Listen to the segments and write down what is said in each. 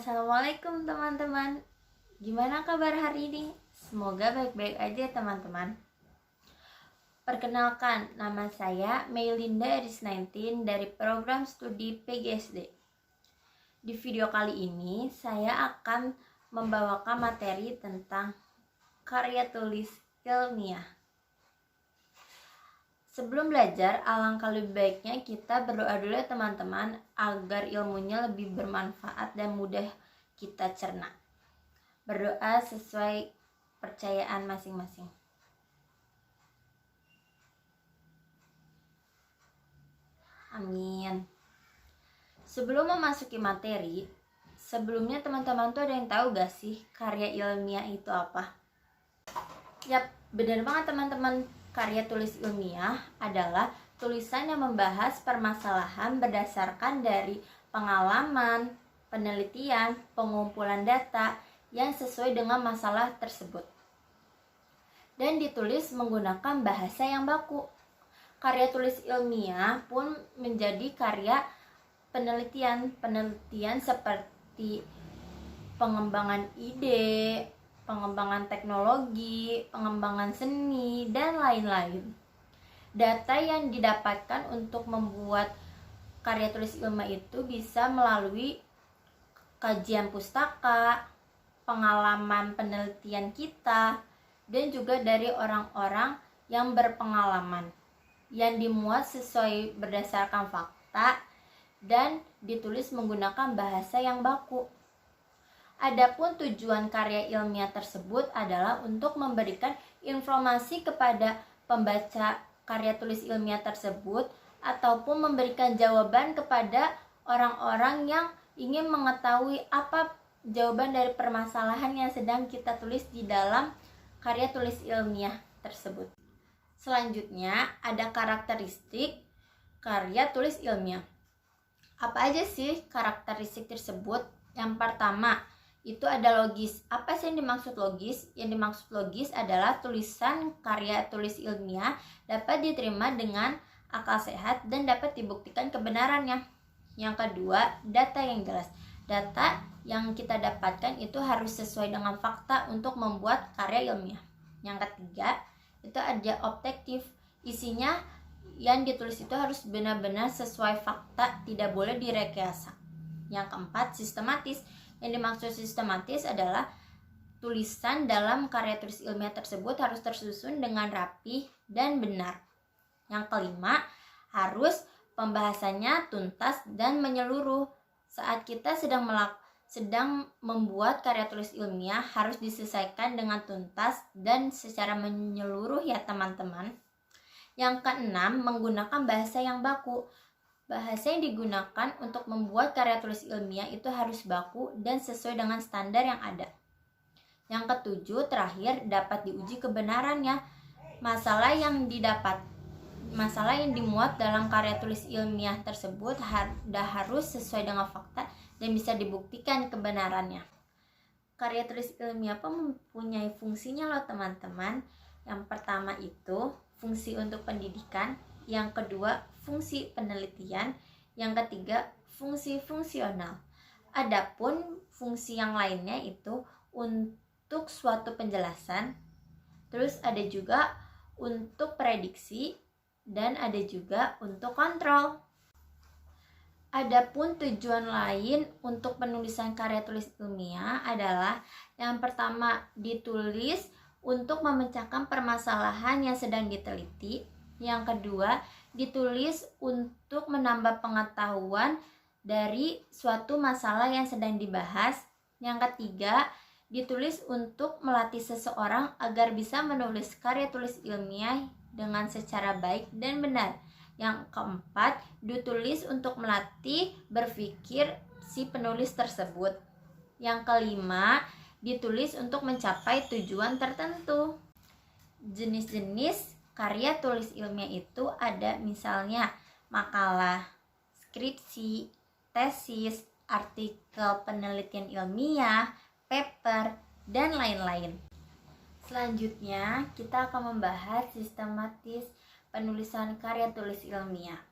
Assalamualaikum teman-teman. Gimana kabar hari ini? Semoga baik-baik aja teman-teman. Perkenalkan, nama saya Meilinda Erisnaintin dari program studi PGSD. Di video kali ini saya akan membawakan materi tentang karya tulis ilmiah. Sebelum belajar, alangkah lebih baiknya kita berdoa dulu ya teman-teman, agar ilmunya lebih bermanfaat dan mudah kita cerna. Berdoa sesuai percayaan masing-masing. Amin. Sebelum memasuki materi, sebelumnya teman-teman tuh ada yang tahu gak sih karya ilmiah itu apa? Yap, benar banget teman-teman. Karya tulis ilmiah adalah tulisan yang membahas permasalahan berdasarkan dari pengalaman, penelitian, pengumpulan data yang sesuai dengan masalah tersebut, dan ditulis menggunakan bahasa yang baku. Karya tulis ilmiah pun menjadi karya penelitian seperti pengembangan ide, pengembangan teknologi, pengembangan seni, dan lain-lain. Data yang didapatkan untuk membuat karya tulis ilmiah itu bisa melalui kajian pustaka, pengalaman penelitian kita, dan juga dari orang-orang yang berpengalaman, yang dimuat sesuai berdasarkan fakta dan ditulis menggunakan bahasa yang baku. Adapun tujuan karya ilmiah tersebut adalah untuk memberikan informasi kepada pembaca karya tulis ilmiah tersebut ataupun memberikan jawaban kepada orang-orang yang ingin mengetahui apa jawaban dari permasalahan yang sedang kita tulis di dalam karya tulis ilmiah tersebut. Selanjutnya ada karakteristik karya tulis ilmiah. Apa aja sih karakteristik tersebut? Yang pertama, itu ada logis. Apa sih yang dimaksud logis? Yang dimaksud logis adalah tulisan karya tulis ilmiah dapat diterima dengan akal sehat dan dapat dibuktikan kebenarannya. Yang kedua, data yang jelas. Data yang kita dapatkan itu harus sesuai dengan fakta untuk membuat karya ilmiah. Yang ketiga, itu ada objektif. Isinya yang ditulis itu harus benar-benar sesuai fakta, tidak boleh direkayasa. Yang keempat, sistematis. Yang dimaksud sistematis adalah tulisan dalam karya tulis ilmiah tersebut harus tersusun dengan rapi dan benar. Yang kelima, harus pembahasannya tuntas dan menyeluruh. Saat kita sedang membuat karya tulis ilmiah harus diselesaikan dengan tuntas dan secara menyeluruh ya teman-teman. Yang keenam, menggunakan bahasa yang baku. Bahasa yang digunakan untuk membuat karya tulis ilmiah itu harus baku dan sesuai dengan standar yang ada. Yang ketujuh, terakhir, dapat diuji kebenarannya. Masalah yang dimuat dalam karya tulis ilmiah tersebut harus sesuai dengan fakta dan bisa dibuktikan kebenarannya. Karya tulis ilmiah pun mempunyai fungsinya loh teman-teman. Yang pertama itu fungsi untuk pendidikan, yang kedua fungsi penelitian, yang ketiga fungsi fungsional. Adapun fungsi yang lainnya itu untuk suatu penjelasan, terus ada juga untuk prediksi, dan ada juga untuk kontrol. Adapun tujuan lain untuk penulisan karya tulis ilmiah adalah yang pertama, ditulis untuk memecahkan permasalahan yang sedang diteliti. Yang kedua, ditulis untuk menambah pengetahuan dari suatu masalah yang sedang dibahas. Yang ketiga, ditulis untuk melatih seseorang agar bisa menulis karya tulis ilmiah dengan secara baik dan benar. Yang keempat, ditulis untuk melatih berpikir si penulis tersebut. Yang kelima, ditulis untuk mencapai tujuan tertentu. Jenis-jenis karya tulis ilmiah itu ada misalnya makalah, skripsi, tesis, artikel penelitian ilmiah, paper, dan lain-lain. Selanjutnya, kita akan membahas sistematis penulisan karya tulis ilmiah.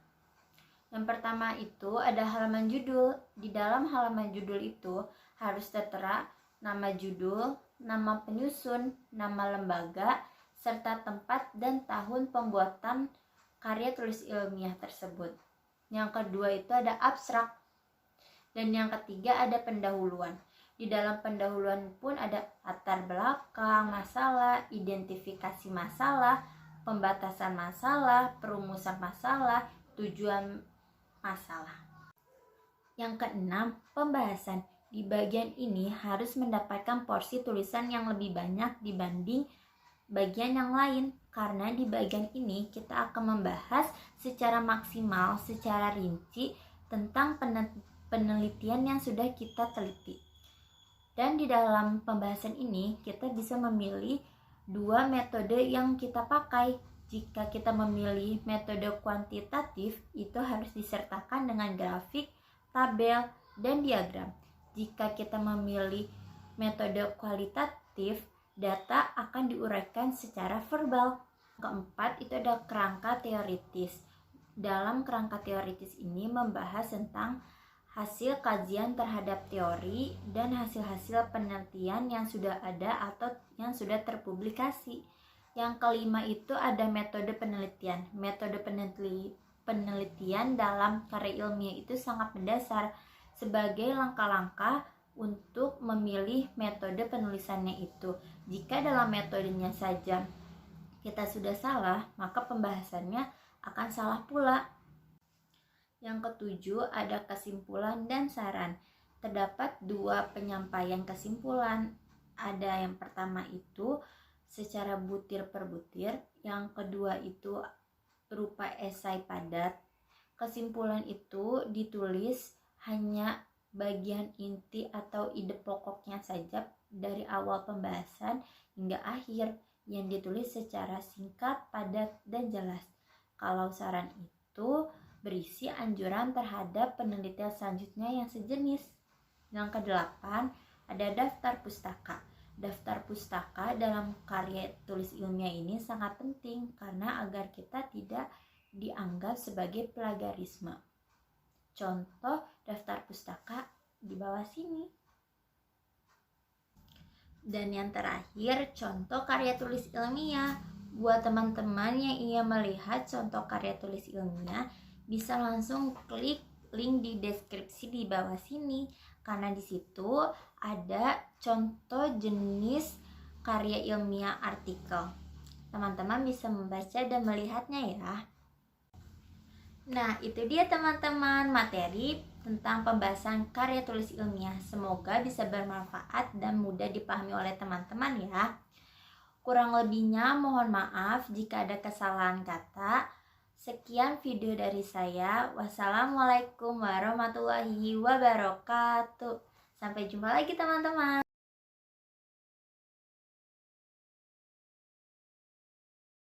Yang pertama itu ada halaman judul. Di dalam halaman judul itu harus tertera nama judul, nama penyusun, nama lembaga, serta tempat dan tahun pembuatan karya tulis ilmiah tersebut. Yang kedua itu ada abstrak. Dan yang ketiga ada pendahuluan. Di dalam pendahuluan pun ada latar belakang masalah, identifikasi masalah, pembatasan masalah, perumusan masalah, tujuan masalah. Yang keenam, pembahasan. Di bagian ini harus mendapatkan porsi tulisan yang lebih banyak dibanding bagian yang lain, karena di bagian ini kita akan membahas secara maksimal, secara rinci tentang penelitian yang sudah kita teliti. Dan di dalam pembahasan ini kita bisa memilih dua metode yang kita pakai. Jika kita memilih metode kuantitatif, itu harus disertakan dengan grafik, tabel, dan diagram. Jika kita memilih metode kualitatif, data akan diuraikan secara verbal. Keempat, itu ada kerangka teoritis. Dalam kerangka teoritis ini membahas tentang hasil kajian terhadap teori dan hasil-hasil penelitian yang sudah ada atau yang sudah terpublikasi. Yang kelima itu ada metode penelitian. Metode penelitian dalam karya ilmiah itu sangat mendasar sebagai langkah-langkah untuk memilih metode penulisannya itu. Jika dalam metodenya saja kita sudah salah, maka pembahasannya akan salah pula. Yang ketujuh ada kesimpulan dan saran. Terdapat dua penyampaian kesimpulan. Ada yang pertama itu secara butir per butir, yang kedua itu berupa esai padat. Kesimpulan itu ditulis hanya bagian inti atau ide pokoknya saja dari awal pembahasan hingga akhir, yang ditulis secara singkat, padat, dan jelas. Kalau saran itu berisi anjuran terhadap penelitian selanjutnya yang sejenis. Yang kedelapan ada daftar pustaka. Daftar pustaka dalam karya tulis ilmiah ini sangat penting karena agar kita tidak dianggap sebagai plagiarisme. Contoh daftar pustaka di bawah sini. Dan yang terakhir, contoh karya tulis ilmiah. Buat teman-teman yang ingin melihat contoh karya tulis ilmiah, bisa langsung klik link di deskripsi di bawah sini, karena di situ ada contoh jenis karya ilmiah artikel. Teman-teman bisa membaca dan melihatnya ya. Nah, itu dia teman-teman materi tentang pembahasan karya tulis ilmiah. Semoga bisa bermanfaat dan mudah dipahami oleh teman-teman ya. Kurang lebihnya mohon maaf jika ada kesalahan kata. Sekian video dari saya. Wassalamualaikum warahmatullahi wabarakatuh. Sampai jumpa lagi teman-teman.